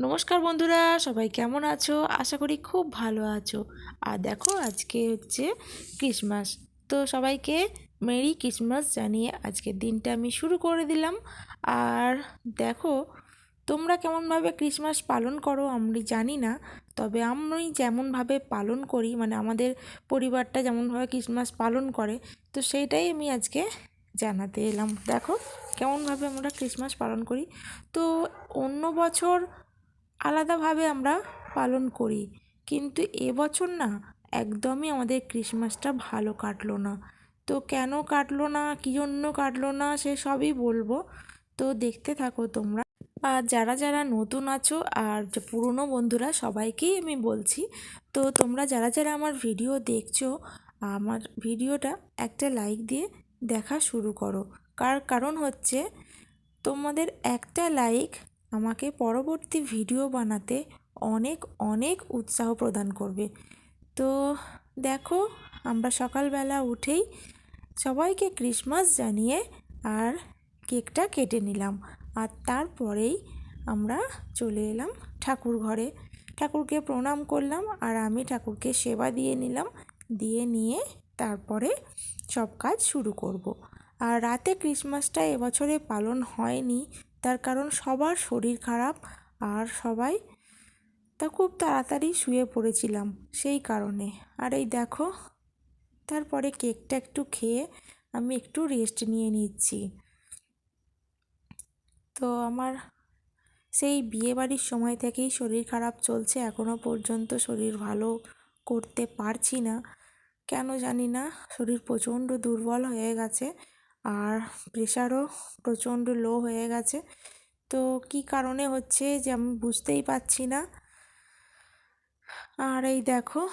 নমস্কার বন্ধুরা, সবাই কেমন আছো? আশা করি খুব ভালো আছো। আর দেখো, আজকে হচ্ছে ক্রিসমাস। তো সবাইকে মেরি ক্রিসমাস জানিয়ে আজকের দিনটা আমি শুরু করে দিলাম। আর দেখো, তোমরা কেমনভাবে ক্রিসমাস পালন করো আমি জানি না, তবে আমি যেমনভাবে পালন করি, মানে আমাদের পরিবারটা যেমনভাবে ক্রিসমাস পালন করে, তো সেইটাই আমি আজকে জানাতে এলাম। দেখো কেমনভাবে আমরা ক্রিসমাস পালন করি। তো অন্য বছর আলাদাভাবে আমরা পালন করি, কিন্তু এবছর না, একদমই আমাদের ক্রিসমাসটা ভালো কাটলো না। তো কেন কাটলো না, কী জন্য কাটলো না, সে সবই বলবো। তো দেখতে থাকো তোমরা। আর যারা যারা নতুন আছো আর যে পুরনো বন্ধুরা, সবাইকেই আমি বলছি, তো তোমরা যারা যারা আমার ভিডিও দেখছো, আমার ভিডিওটা একটা লাইক দিয়ে দেখা শুরু করো। কারণ হচ্ছে, তোমাদের একটা লাইক আমাকে পরবর্তী ভিডিও বানাতে অনেক অনেক উৎসাহ প্রদান করবে। তো দেখো, আমরা সকালবেলা উঠেই সবাইকে ক্রিসমাস জানিয়ে আর কেকটা কেটে নিলাম। আর তারপরেই আমরা চলে এলাম ঠাকুর ঘরে, ঠাকুরকে প্রণাম করলাম, আর আমি ঠাকুরকে সেবা দিয়ে নিলাম। দিয়ে নিয়ে তারপরে সব কাজ শুরু করব। আর রাতে ক্রিসমাসটা এবছরে পালন হয়নি, তার কারণ সবার শরীর খারাপ, আর সবাই তা খুব তাড়াতাড়ি শুয়ে পড়েছিলাম সেই কারণে। আর এই দেখো, তারপরে কেকটা একটু খেয়ে আমি একটু রেস্ট নিয়ে নিচ্ছি। তো আমার সেই বিয়েবাড়ির সময় থেকেই শরীর খারাপ চলছে, এখনও পর্যন্ত শরীর ভালো করতে পারছি না, কেন জানি না। শরীর প্রচণ্ড দুর্বল হয়ে গেছে, আর প্রেশারও প্রচণ্ড লো হয়ে গেছে। তো কী কারণে হচ্ছে যে আমি বুঝতেই পারছি না। আর এই দেখো,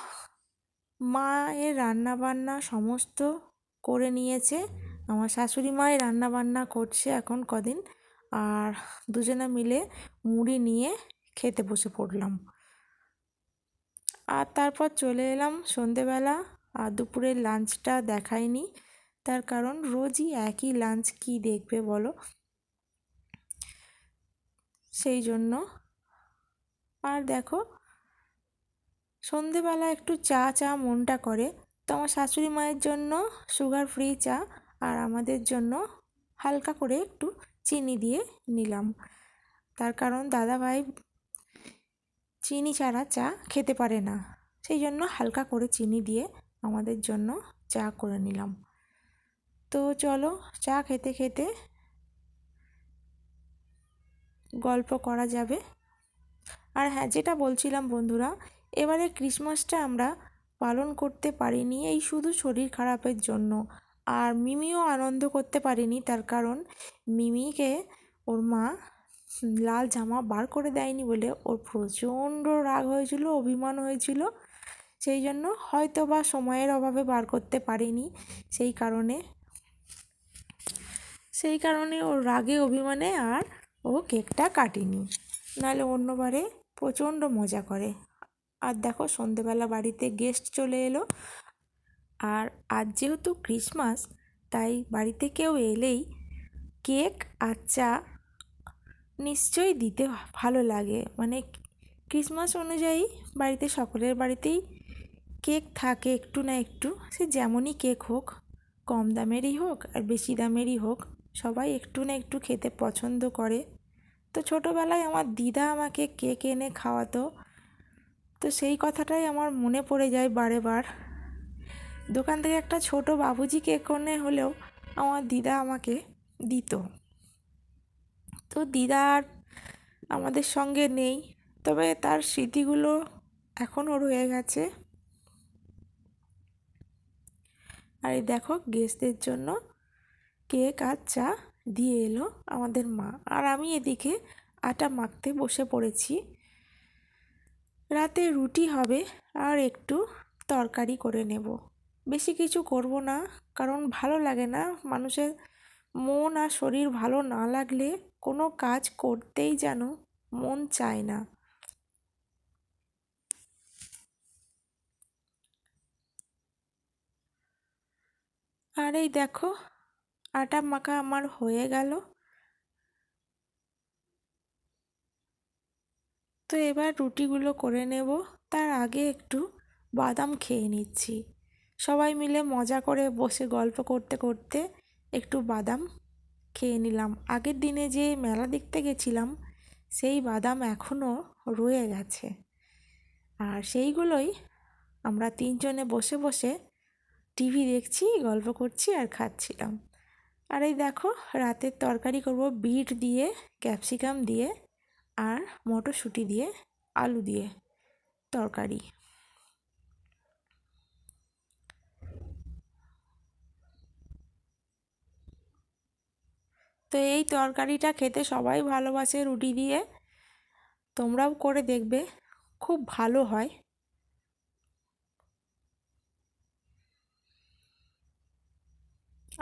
মায়ের রান্নাবান্না সমস্ত করে নিয়েছে, আমার শাশুড়ি মায়ের রান্নাবান্না করছে এখন কদিন, আর দুজনে মিলে মুড়ি নিয়ে খেতে বসে পড়লাম। আর তারপর চলে এলাম সন্ধেবেলা। আর দুপুরের লাঞ্চটা দেখাইনি, তার কারণ রোজই একই লাঞ্চ কি দেখবে বলো, সেই জন্য। আর দেখো, সন্ধেবেলা একটু চা চা মনটা করে, তো আমার শাশুড়ি মায়ের জন্য সুগার ফ্রি চা, আর আমাদের জন্য হালকা করে একটু চিনি দিয়ে নিলাম। তার কারণ দাদাভাই চিনি ছাড়া চা খেতে পারে না, সেই জন্য হালকা করে চিনি দিয়ে আমাদের জন্য চা করে নিলাম। তো চলো, চা খেতে খেতে গল্প করা যাবে। আর হ্যাঁ, যেটা বলছিলাম বন্ধুরা, এবারে ক্রিসমাসটা আমরা পালন করতে পারিনি এই শুধু শরীর খারাপের জন্য। আর মিমিও আনন্দ করতে পারিনি, তার কারণ মিমিকে ওর মা লাল জামা বার করে দেয়নি বলে ওর প্রচণ্ড রাগ হয়েছিল, অভিমান হয়েছিল। সেই জন্য হয়তো বা সময়ের অভাবে বার করতে পারিনি, সেই কারণে ওর রাগে অভিমানে আর ও কেকটা কাটেনি, নাহলে অন্যবারে প্রচণ্ড মজা করে। আর দেখো, সন্ধেবেলা বাড়িতে গেস্ট চলে এলো। আর আজ যেহেতু ক্রিসমাস, তাই বাড়িতে কেউ এলেই কেক আর চা নিশ্চয়ই দিতে ভালো লাগে। মানে ক্রিসমাস অনুযায়ী বাড়িতে সকলের বাড়িতেই কেক থাকে একটু না একটু, সে যেমনই কেক হোক, কম দামেরই হোক আর বেশি দামেরই হোক, সবাই একটু না একটু খেতে পছন্দ করে। তো ছোটোবেলায় আমার দিদা আমাকে কেক এনে খাওয়াতো, তো সেই কথাটাই আমার মনে পড়ে যায় বারে বার। দোকান থেকে একটা ছোট বাবুজি কেক এনে হলেও আমার দিদা আমাকে দিত। তো দিদা আর আমাদের সঙ্গে নেই, তবে তার স্মৃতিগুলো এখনও রয়ে গেছে। আর এই দেখো, গেস্টদের জন্য কেক আর চা দিয়ে এলো আমাদের মা, আর আমি এদিকে আটা মাখতে বসে পড়েছি। রাতে রুটি হবে আর একটু তরকারি করে নেব, বেশি কিছু করব না, কারণ ভালো লাগে না মানুষের মন আর শরীর ভালো না লাগলে কোনো কাজ করতেই যেন মন চায় না। আর এই দেখো, আটা মাখা আমার হয়ে গেল। তো এবার রুটিগুলো করে নেব। তার আগে একটু বাদাম খেয়ে নিচ্ছি। সবাই মিলে মজা করে বসে গল্প করতে করতে একটু বাদাম খেয়ে নিলাম। আগের দিনে যে মেলা দেখতে গেছিলাম সেই বাদাম এখনও রয়ে গেছে, আর সেইগুলোই আমরা তিনজনে বসে বসে টিভি দেখছি, গল্প করছি আর খাচ্ছিলাম। আর এই দেখো রাতের তরকারি করব বিট দিয়ে, ক্যাপসিকাম দিয়ে আর মটরশুঁটি দিয়ে, আলু দিয়ে তরকারি। তো এই তরকারিটা খেতে সবাই ভালোবাসে রুটি দিয়ে, তোমরাও করে দেখবে, খুব ভালো হয়।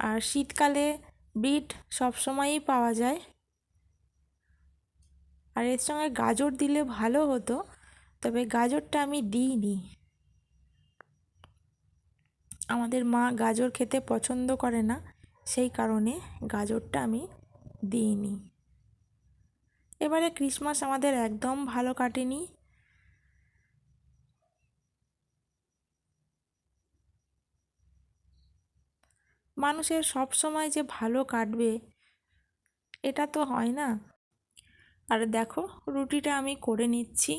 আর শীতকালে বিট সবসময়ই পাওয়া যায়, আর এর সঙ্গে গাজর দিলে ভালো হতো, তবে গাজরটা আমি দিইনি। আমাদের মা গাজর খেতে পছন্দ করে না, সেই কারণে গাজরটা আমি দিইনি। এবারে ক্রিসমাস আমাদের একদম ভালো কাটেনি। মানুষের সব সময় যে ভালো কাটবে এটা তো হয় না। আর দেখো রুটিটা আমি করে নিচ্ছি।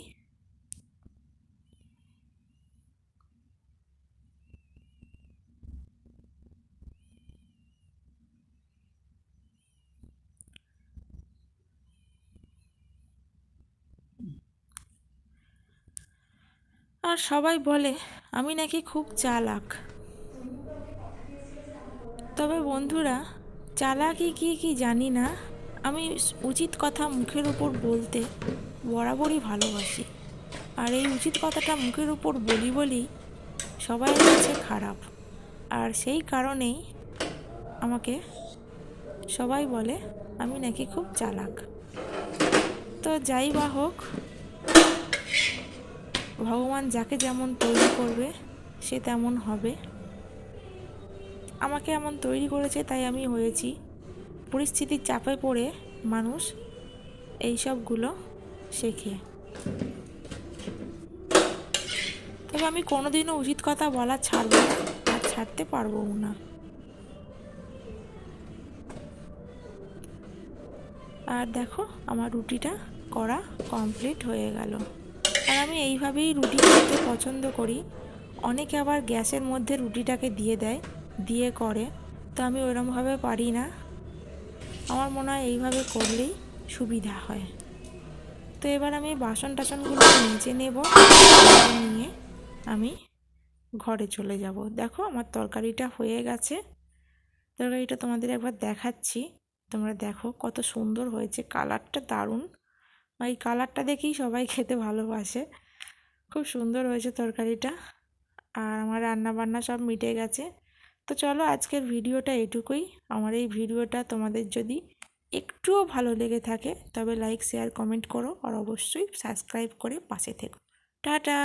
আর সবাই বলে আমি নাকি খুব চালাক। তবে বন্ধুরা, চালাকি কি জানি না, আমি উচিত কথা মুখের উপর বলতে বরাবরই ভালোবাসি। আর এই উচিত কথাটা মুখের উপর বলি সবাই কাছে খারাপ, আর সেই কারণেই আমাকে সবাই বলে আমি নাকি খুব চালাক। তো যাই বা হোক, ভগবান যাকে যেমন তৈরি করবে সে তেমন হবে। আমাকে এমন তৈরি করেছে তাই আমি হয়েছি। পরিস্থিতির চাপে পড়ে মানুষ এইসবগুলো শেখে। তবে আমি কোনোদিনও উচিত কথা বলা ছাড়ব না, আর ছাড়তে পারবও না। আর দেখো আমার রুটিটা করা কমপ্লিট হয়ে গেল। আর আমি এইভাবেই রুটি খেতে পছন্দ করি। অনেকে আবার গ্যাসের মধ্যে রুটিটাকে দিয়ে দেয়, দিয়ে করে, তো আমি ওরমভাবে পারি না। আমার মনে হয় এইভাবে করলেই সুবিধা হয়। তো এবার আমি বাসন টাসনগুলো মেজে নেব, নিয়ে আমি ঘরে চলে যাব। দেখো আমার তরকারিটা হয়ে গেছে। তরকারিটা তোমাদের একবার দেখাচ্ছি, তোমরা দেখো কত সুন্দর হয়েছে, কালারটা দারুণ। এই কালারটা দেখেই সবাই খেতে ভালোবাসে। খুব সুন্দর হয়েছে তরকারিটা। আর আমার রান্না বান্না সব মিটে গেছে। তো চলো আজকের ভিডিওটা এটুকুই। আমার এই ভিডিওটা তোমাদের যদি একটুও ভালো লেগে থাকে তবে লাইক, শেয়ার, কমেন্ট করো, আর অবশ্যই সাবস্ক্রাইব করে পাশে থেকো। টাটা।